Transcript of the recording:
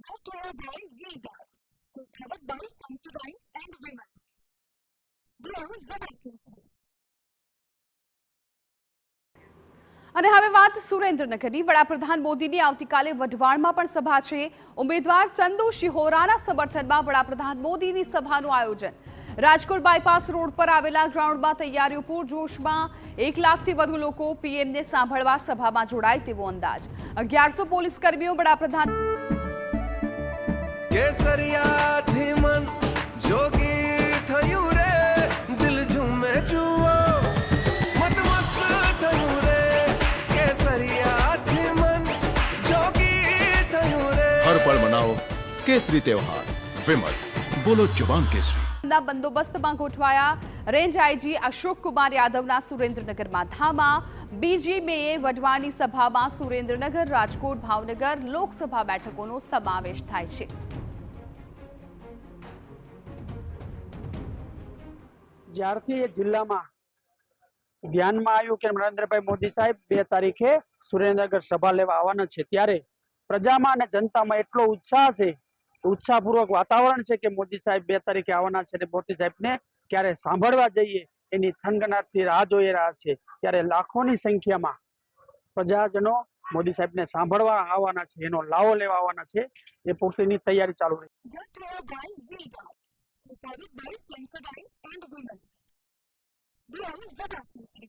Brought to you by Vega, covered by Sensodyne and Women. Blue Zebra Keesari. અને હવે વાત સુરેન્દ્રનગરની। વડાપ્રધાન મોદીની આવતીકાલે વઢવાણમાં પણ સભા છે। ઉમેદવાર ચંદુ શિહોરાના સમર્થનમાં વડાપ્રધાન મોદીની સભાનું આયોજન। રાજકોટ બાયપાસ રોડ પર આવેલા ગ્રાઉન્ડમાં તૈયારીઓ પૂરજોશમાં। 1 લાખથી વધુ લોકો પીએમને સાંભળવા સભામાં જોડાય તેવો અંદાજ। 1100 પોલીસ કર્મીઓ વડાપ્રધાન કેસરિયાથી મન જોગી થયું રે, દિલ ઝૂમે જુઓ મત મસ્ત થયું રે, કેસરિયાથી મન જોગી થયું રે। हर पल मनाओ केसरी त्योहार। विमल, बोलो जुबान केसरी। બંદોબસ્તમાં ગોઠવાયા। રેન્જ આઈજી અશોક કુમાર યાદવના સુરેન્દ્રનગરમાં ધામા। બીજી મેએ વઢવાણની સભામાં સુરેન્દ્રનગર, રાજકોટ, ભાવનગર લોકસભા બેઠકોનો સમાવેશ થાય છે। જ્યારથી એ જિલ્લામાં ધ્યાનમાં આવ્યું કે નરેન્દ્રભાઈ મોદી સાહેબ 2 તારીખે સુરેન્દ્રનગર સભા લેવા આવવાના છે, ત્યારે પ્રજામાં અને જનતામાં એટલો ઉત્સાહ છે, ઉત્સાહપૂર્વક વાતાવરણ છે કે મોદી સાહેબ 2 તારીખે આવવાના છે અને મોદી સાહેબને ક્યારે સાંભળવા જઈએ એની થનગનાટથી રાહ જોઈ રહ્યા છે। ત્યારે લાખોની સંખ્યામાં પ્રજાજનો મોદી સાહેબને સાંભળવા આવવાના છે, એનો લાવો લેવા આવવાના છે। એ પૂર્તિની તૈયારી ચાલુ રહી। Brought to you by Vega, covered by Sensodyne and Women. Blue Zebra Keesari.